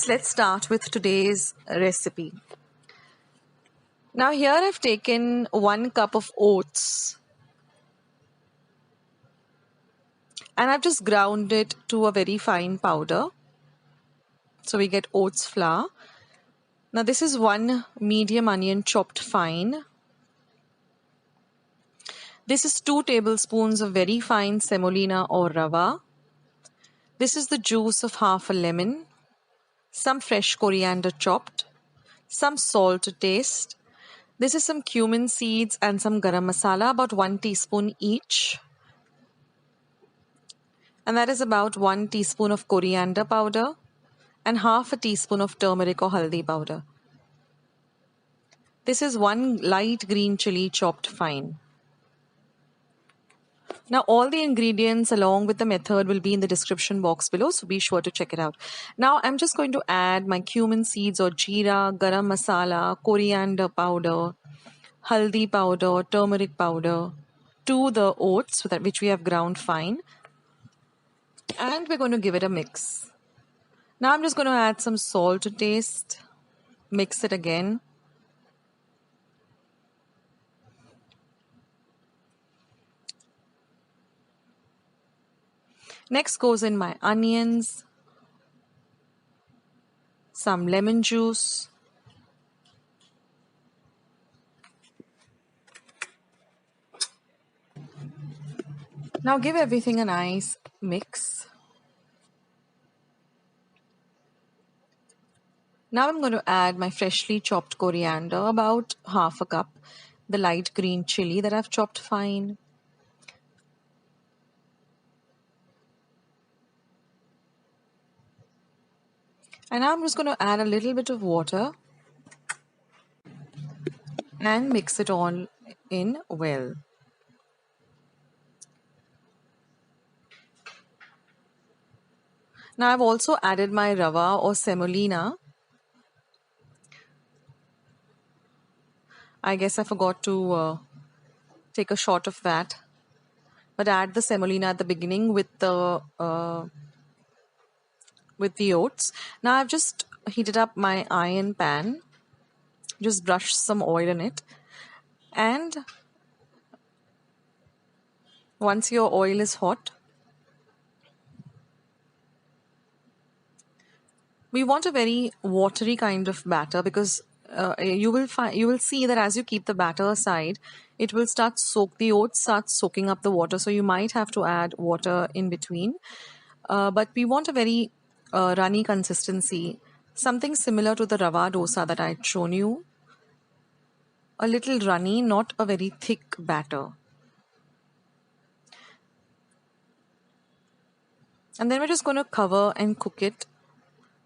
let's start with today's recipe. Now here I've taken 1 cup of oats and I've just ground it to a very fine powder. So we get oats flour. Now this is 1 medium onion chopped fine. This is 2 tablespoons of very fine semolina or rava. This is the juice of half a lemon. Some fresh coriander chopped. Some salt to taste. This is some cumin seeds and some garam masala, about 1 teaspoon each. And that is about 1 teaspoon of coriander powder and half a teaspoon of turmeric or haldi powder. This is 1 light green chili chopped fine. Now all the ingredients along with the method will be in the description box below, so be sure to check it out. Now I'm just going to add my cumin seeds or jeera, garam masala, coriander powder, haldi powder, turmeric powder to the oats which we have ground fine, and we're going to give it a mix. Now I'm just going to add some salt to taste, mix it again. Next goes in my onions, some lemon juice, now give everything a nice mix. Now I'm going to add my freshly chopped coriander, about half a cup, the light green chili that I've chopped fine, and now I'm just going to add a little bit of water and mix it all in well. Now I've also added my rava or semolina. I guess I forgot to take a shot of that, but add the semolina at the beginning with the oats. Now I've just heated up my iron pan, just brush some oil in it, and once your oil is hot, we want a very watery kind of batter, because you will see that as you keep the batter aside, it will the oats start soaking up the water, so you might have to add water in between. But we want a very runny consistency, something similar to the rava dosa that I had shown you. A little runny, not a very thick batter. And then we're just going to cover and cook it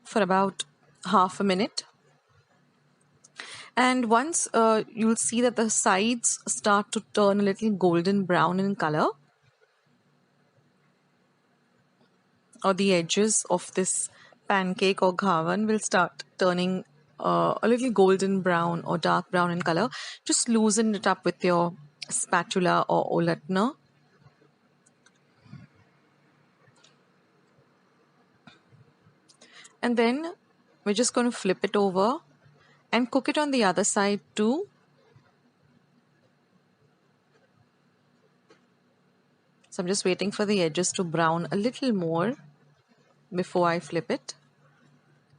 for about half a minute. And once you'll see that the sides start to turn a little golden brown in color, or the edges of this pancake or ghavan will start turning a little golden brown or dark brown in color, just loosen it up with your spatula or olatna. And then we're just going to flip it over and cook it on the other side too. So I'm just waiting for the edges to brown a little more before I flip it.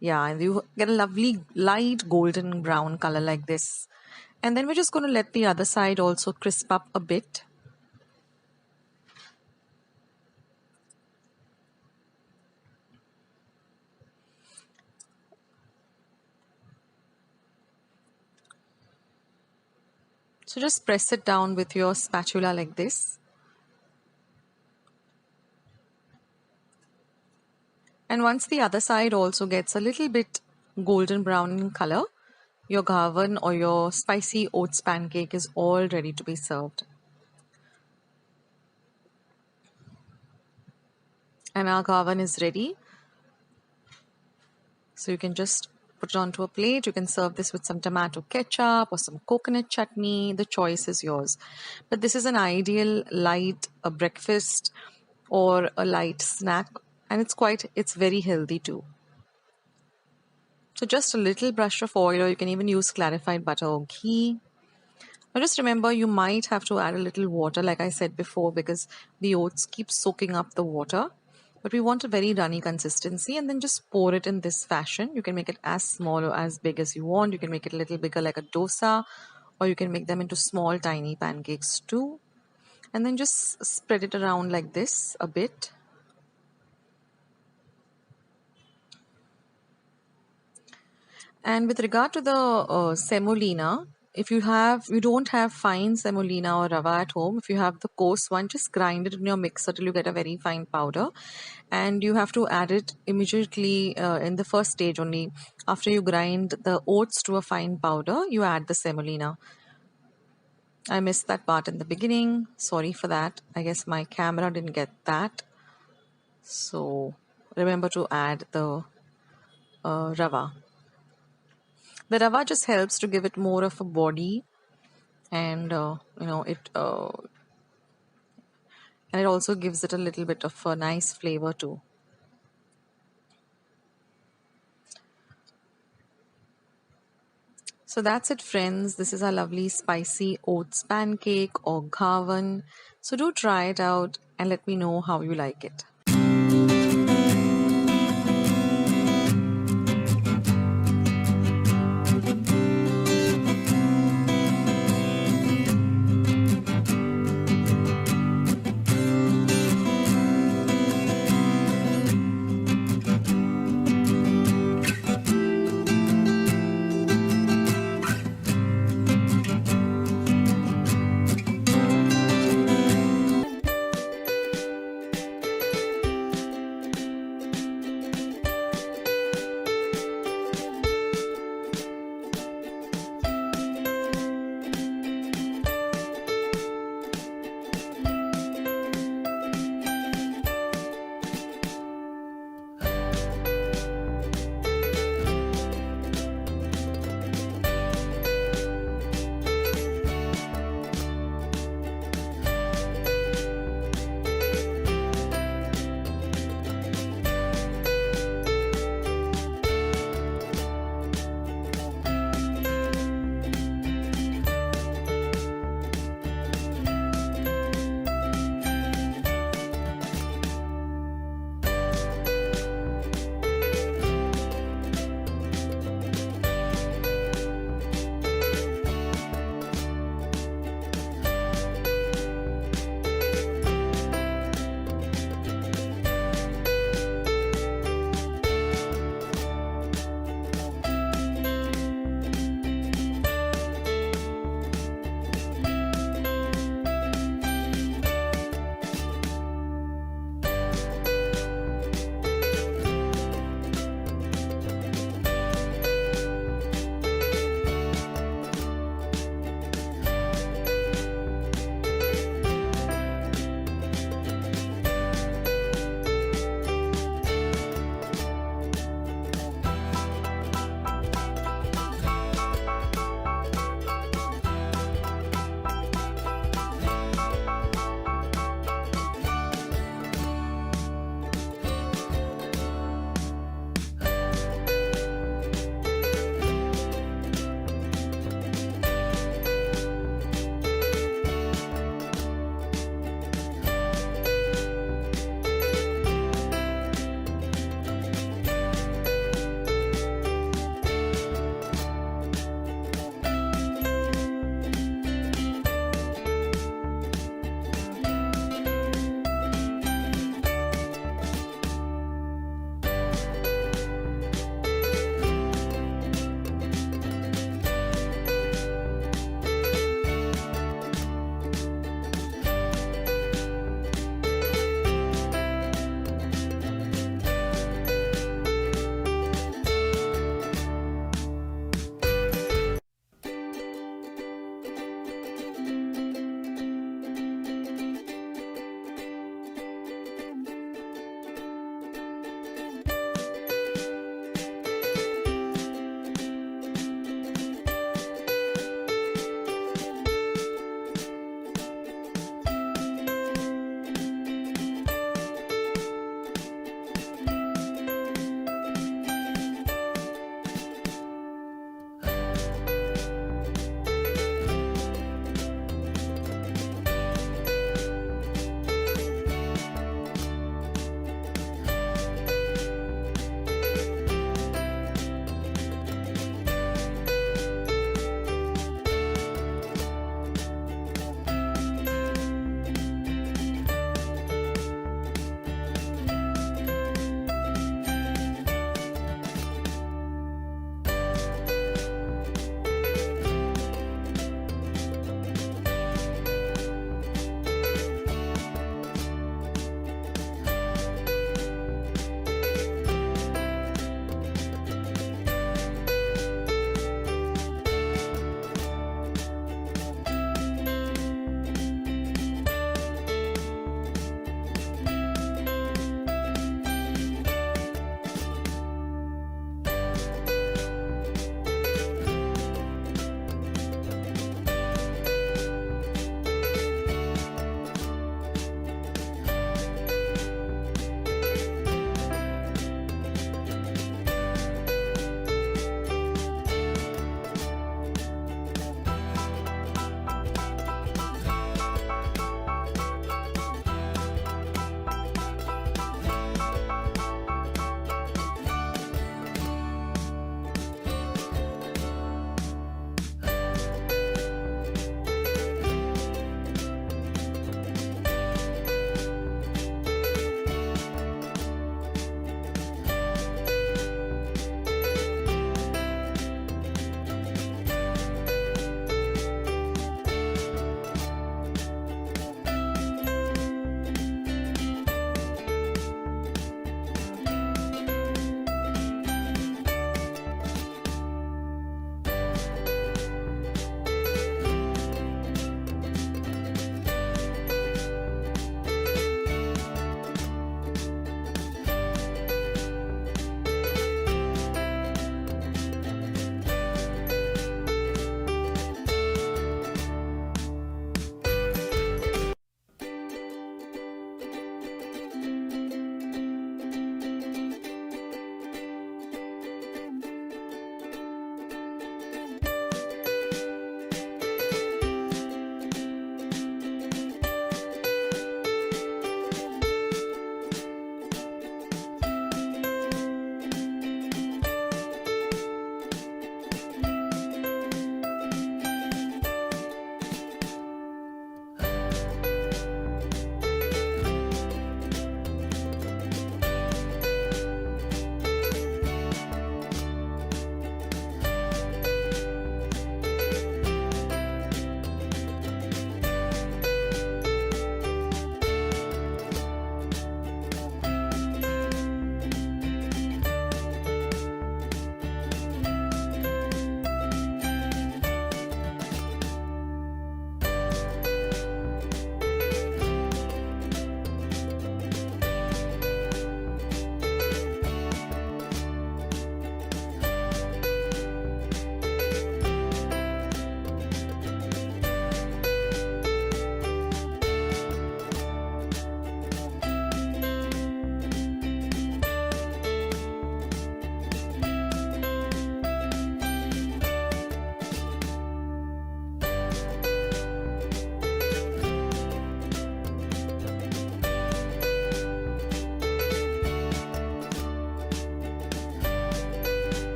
Yeah, and you get a lovely light golden brown color like this. And then we're just going to let the other side also crisp up a bit. So just press it down with your spatula like this. And once the other side also gets a little bit golden brown in color, your ghavan or your spicy oats pancake is all ready to be served. And our ghavan is ready. So you can just put it onto a plate. You can serve this with some tomato ketchup or some coconut chutney. The choice is yours. But this is an ideal light breakfast or a light snack, and it's very healthy too. So just a little brush of oil, or you can even use clarified butter or ghee. Now just remember, you might have to add a little water, like I said before, because the oats keep soaking up the water. But we want a very runny consistency, and then just pour it in this fashion. You can make it as small or as big as you want. You can make it a little bigger like a dosa, or you can make them into small tiny pancakes too. And then just spread it around like this a bit. And with regard to the semolina, if you don't have fine semolina or rava at home, if you have the coarse one, just grind it in your mixer till you get a very fine powder. And you have to add it immediately in the first stage only. After you grind the oats to a fine powder, you add the semolina. I missed that part in the beginning. Sorry for that. I guess my camera didn't get that. So remember to add the rava. The rava just helps to give it more of a body, and it also gives it a little bit of a nice flavor too. So that's it, friends. This is our lovely spicy oats pancake or ghavan. So do try it out and let me know how you like it.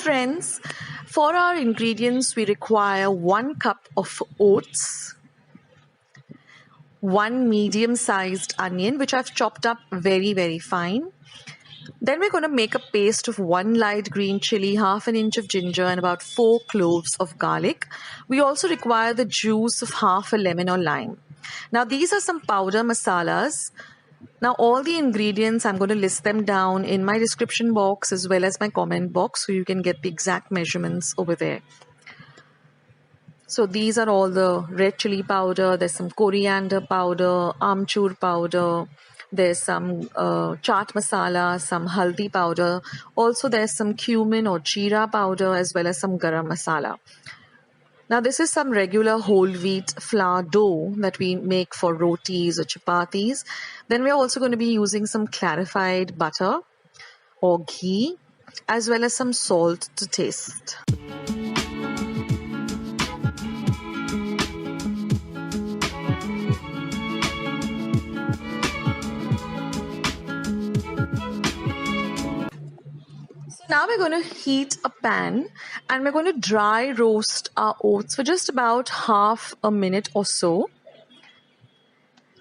friends, for our ingredients, we require 1 cup of oats, 1 medium-sized onion, which I've chopped up very, very fine. Then we're going to make a paste of 1 light green chili, half an inch of ginger, and about 4 cloves of garlic. We also require the juice of half a lemon or lime. Now, these are some powder masalas. Now, all the ingredients, I'm going to list them down in my description box as well as my comment box, so you can get the exact measurements over there. So these are all the red chili powder, there's some coriander powder, amchur powder, there's some chaat masala, some haldi powder. Also there's some cumin or sheera powder as well as some garam masala. Now this is some regular whole wheat flour dough that we make for rotis or chapatis. Then we're also going to be using some clarified butter or ghee as well as some salt to taste. Now we're going to heat a pan and we're going to dry roast our oats for just about half a minute or so.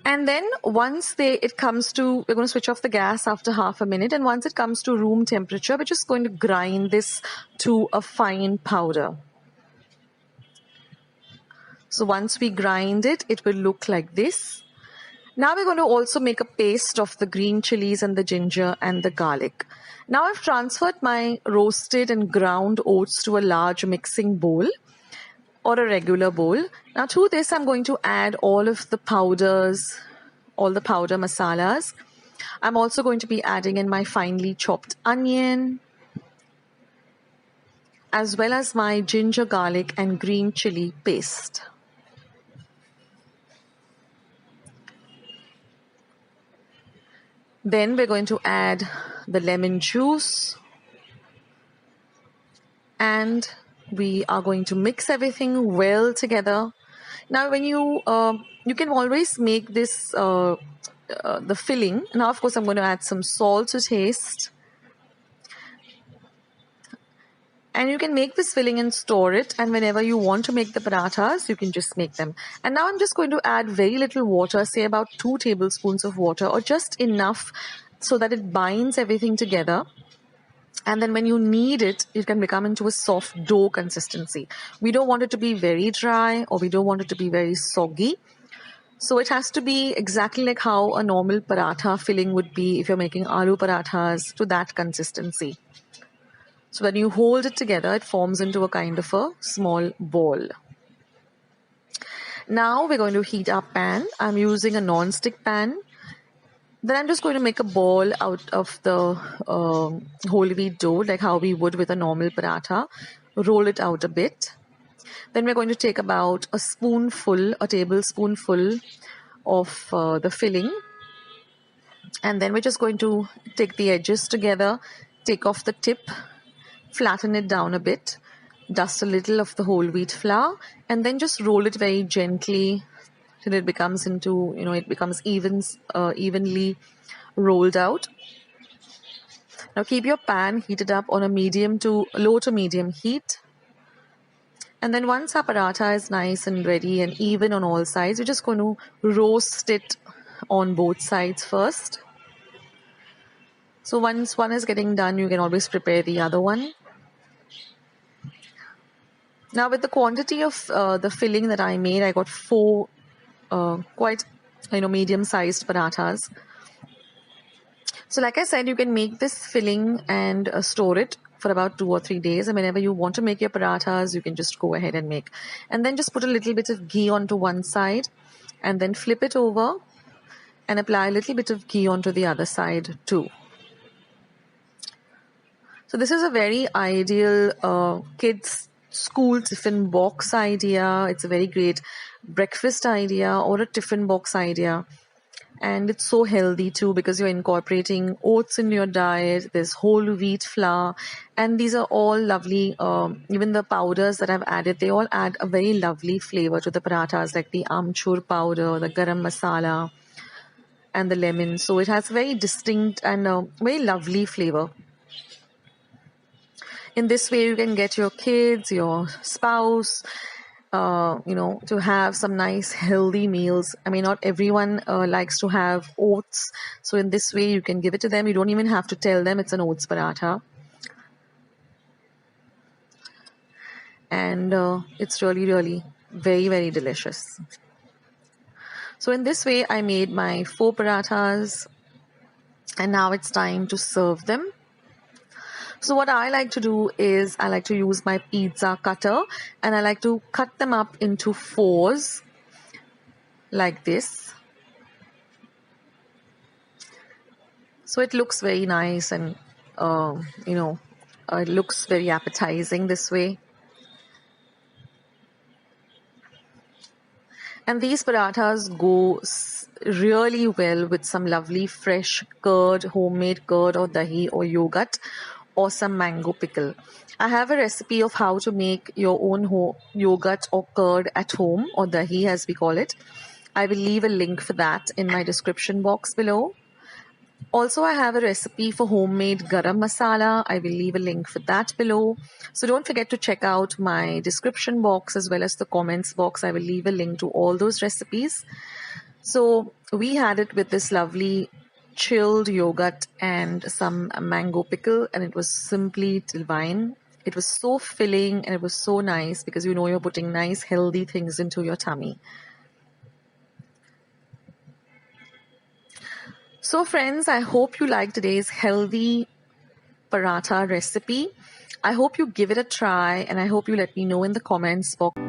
And then once it comes to, we're going to switch off the gas after half a minute, and once it comes to room temperature, we're just going to grind this to a fine powder. So once we grind it, it will look like this. Now we're going to also make a paste of the green chilies and the ginger and the garlic. Now I've transferred my roasted and ground oats to a large mixing bowl or a regular bowl. Now to this I'm going to add all of the powders, all the powder masalas. I'm also going to be adding in my finely chopped onion as well as my ginger, garlic and green chili paste. Then we're going to add the lemon juice and we are going to mix everything well together. Now when you can always make this the filling. Now of course I'm going to add some salt to taste. And you can make this filling and store it, and whenever you want to make the parathas, you can just make them. And now I'm just going to add very little water, say about 2 tablespoons of water, or just enough so that it binds everything together. And then when you knead it, it can become into a soft dough consistency. We don't want it to be very dry or we don't want it to be very soggy. So it has to be exactly like how a normal paratha filling would be if you're making aloo parathas, to that consistency. So when you hold it together, it forms into a kind of a small ball. Now we're going to heat our pan. I'm using a non-stick pan. Then I'm just going to make a ball out of the whole wheat dough, like how we would with a normal paratha. Roll it out a bit. Then we're going to take about a tablespoonful of the filling. And then we're just going to take the edges together, take off the tip, flatten it down a bit, dust a little of the whole wheat flour, and then just roll it very gently till it becomes into, it becomes evenly rolled out. Now keep your pan heated up on a low to medium heat. And then once our paratha is nice and ready and even on all sides, we're just going to roast it on both sides first. So once one is getting done, you can always prepare the other one. Now with the quantity of the filling that I made, I got 4 quite medium-sized parathas. So like I said, you can make this filling and store it for about 2 or 3 days. And whenever you want to make your parathas, you can just go ahead and make. And then just put a little bit of ghee onto one side and then flip it over and apply a little bit of ghee onto the other side too. So this is a very ideal kids school tiffin box idea. It's a very great breakfast idea or a tiffin box idea. And it's so healthy too because you're incorporating oats in your diet. There's whole wheat flour. And these are all lovely. Even the powders that I've added, they all add a very lovely flavor to the parathas, like the amchur powder, the garam masala, and the lemon. So it has a very distinct and very lovely flavor. In this way, you can get your kids, your spouse, to have some nice healthy meals. I mean, not everyone likes to have oats. So in this way, you can give it to them. You don't even have to tell them it's an oats paratha. And it's really, really very, very delicious. So in this way, I made my 4 parathas, and now it's time to serve them. So what I like to do is I like to use my pizza cutter, and I like to cut them up into 4s like this. So it looks very nice, and it looks very appetizing this way. And these parathas go really well with some lovely fresh curd, homemade curd or dahi or yogurt, or some mango pickle. I have a recipe of how to make your own yogurt or curd at home, or dahi as we call it. I will leave a link for that in my description box below. Also, I have a recipe for homemade garam masala. I will leave a link for that below. So don't forget to check out my description box as well as the comments box. I will leave a link to all those recipes. So we had it with this lovely chilled yogurt and some mango pickle, and it was simply divine. It was so filling and it was so nice because you're putting nice healthy things into your tummy. So friends, I hope you like today's healthy paratha recipe. I hope you give it a try, and I hope you let me know in the comments box.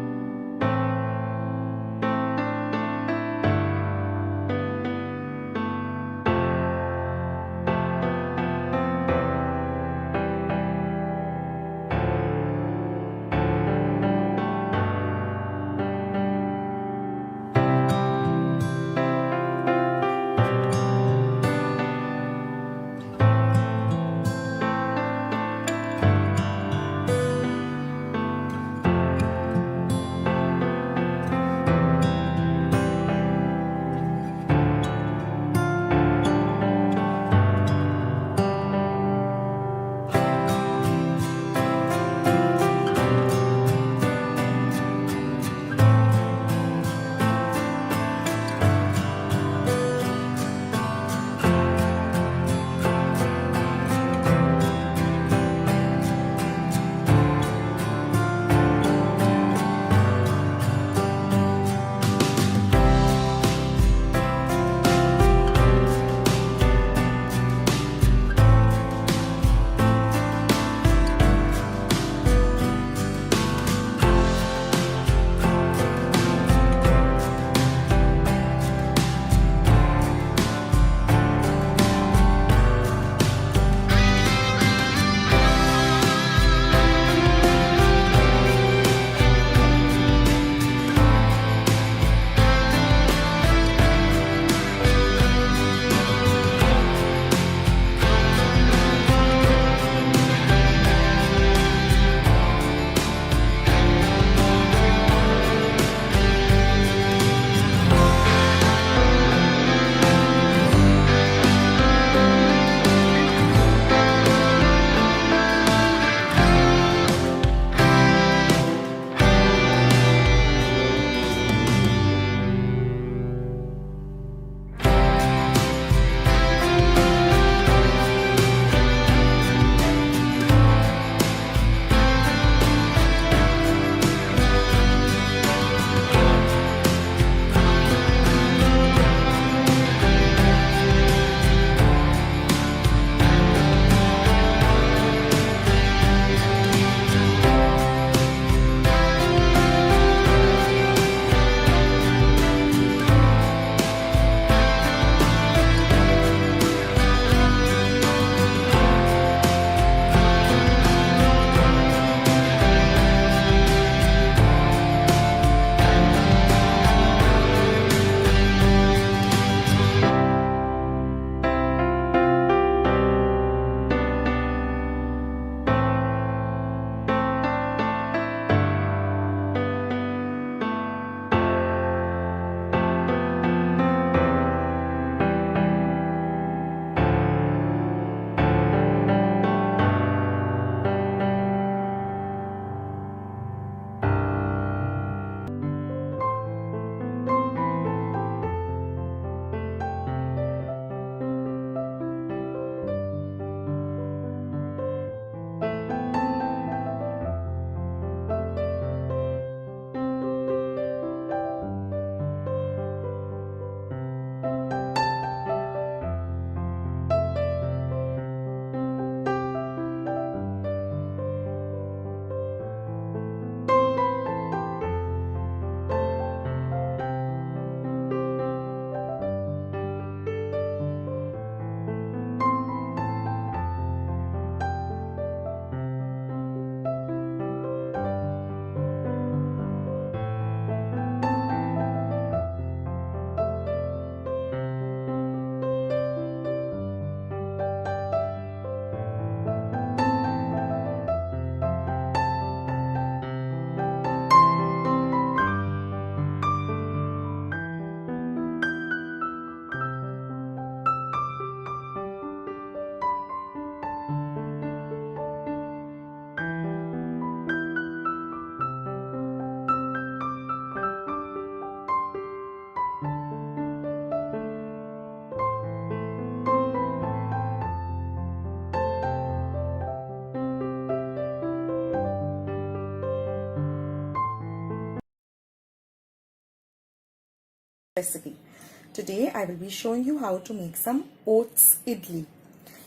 Recipe. Today I will be showing you how to make some oats idli.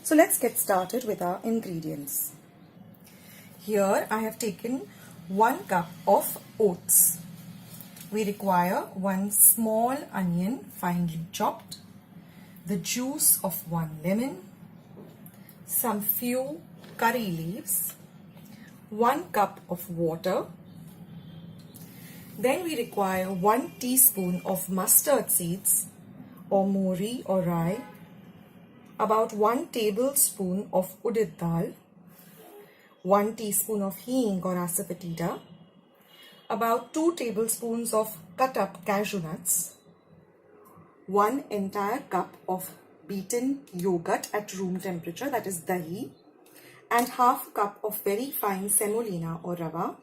So let's get started with our ingredients. Here I have taken 1 cup of oats. We require 1 small onion finely chopped, the juice of 1 lemon, some few curry leaves, 1 cup of water. Then we require 1 teaspoon of mustard seeds or mori or rye, about 1 tablespoon of urad dal, 1 teaspoon of hing or asafoetida, about 2 tablespoons of cut up cashew nuts, 1 entire cup of beaten yogurt at room temperature, that is dahi, and half cup of very fine semolina or rava,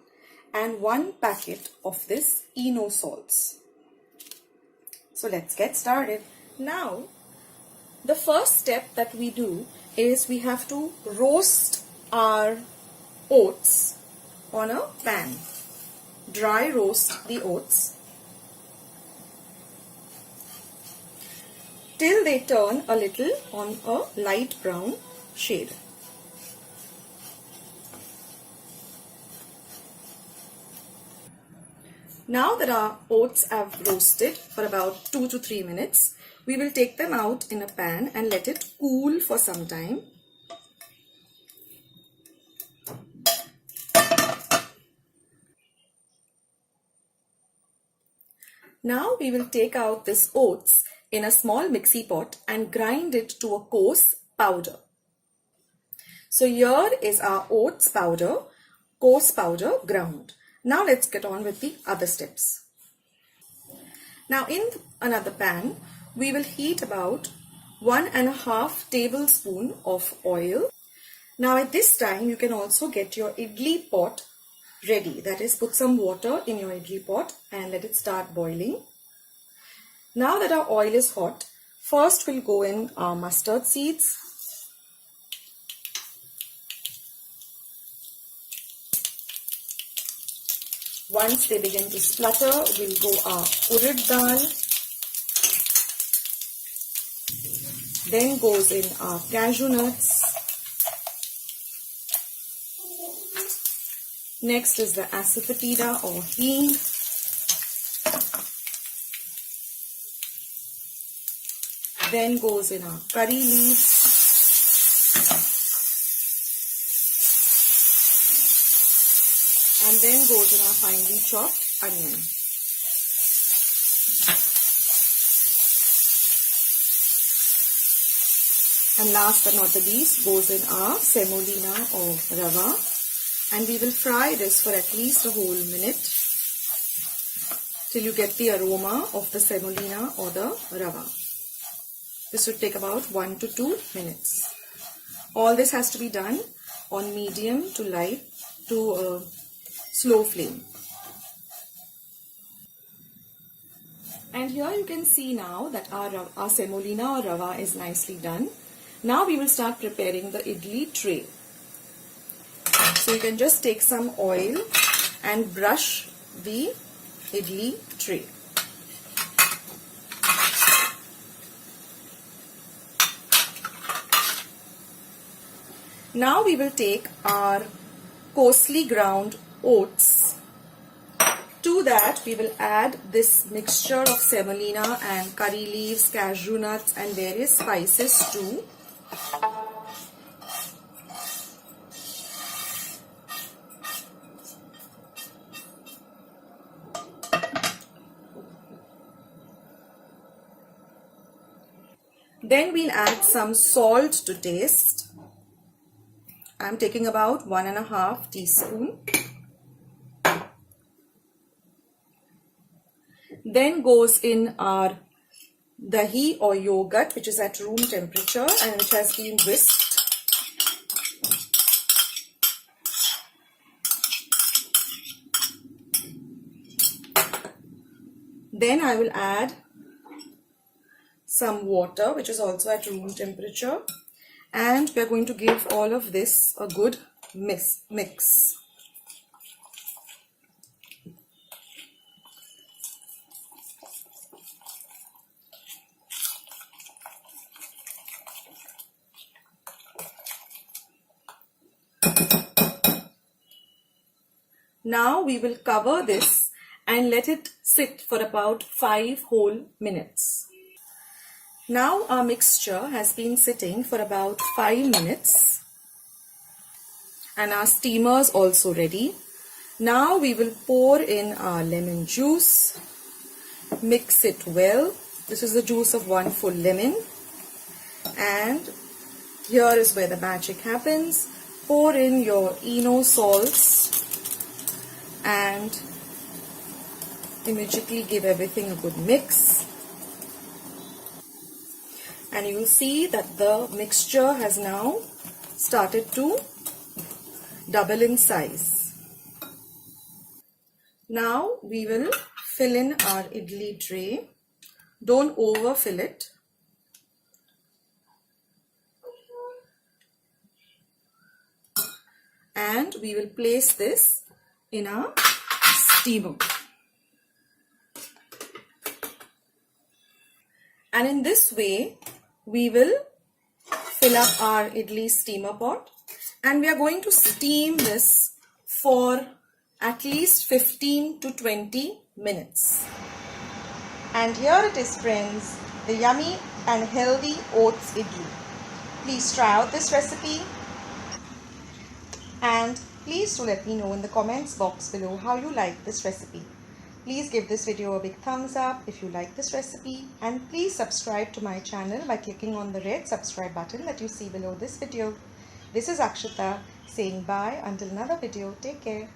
and 1 packet of this Eno salts. So let's get started. Now, the first step that we do is we have to roast our oats on a pan. Dry roast the oats till they turn a little on a light brown shade. Now that our oats have roasted for about 2 to 3 minutes, we will take them out in a pan and let it cool for some time. Now we will take out this oats in a small mixie pot and grind it to a coarse powder. So here is our oats powder, coarse powder ground. Now let's get on with the other steps. Now in another pan, we will heat about 1.5 tablespoon of oil. Now at this time, you can also get your idli pot ready. That is, put some water in your idli pot and let it start boiling. Now that our oil is hot, first we'll go in our mustard seeds. Once they begin to splutter, we'll go our urad dal. Then goes in our cashew nuts. Next is the asafoetida or hing. Then goes in our curry leaves. And then goes in our finely chopped onion. And last but not the least goes in our semolina or rava. And we will fry this for at least a whole minute till you get the aroma of the semolina or the rava. This would take about 1 to 2 minutes. All this has to be done on medium to light to slow flame. And here you can see now that our semolina or rava is nicely done. Now we will start preparing the idli tray. So you can just take some oil and brush the idli tray. Now we will take our coarsely ground oats. To that we will add this mixture of semolina and curry leaves, cashew nuts and various spices too. Then we'll add some salt to taste. I'm taking about 1.5 teaspoon. Then goes in our dahi or yogurt, which is at room temperature and which has been whisked. Then I will add some water, which is also at room temperature, and we are going to give all of this a good mix. Now we will cover this and let it sit for about 5 whole minutes. Now our mixture has been sitting for about 5 minutes and our steamer is also ready. Now we will pour in our lemon juice, mix it well. This is the juice of 1 full lemon, and here is where the magic happens. Pour in your Eno salts and immediately give everything a good mix. And you will see that the mixture has now started to double in size. Now we will fill in our idli tray. Don't overfill it. And we will place this in our steamer. And in this way, we will fill up our idli steamer pot, and we are going to steam this for at least 15 to 20 minutes. And here it is, friends, the yummy and healthy oats idli. Please try out this recipe, and please do let me know in the comments box below how you like this recipe. Please give this video a big thumbs up if you like this recipe, and please subscribe to my channel by clicking on the red subscribe button that you see below this video. This is Akshata saying bye until another video. Take care.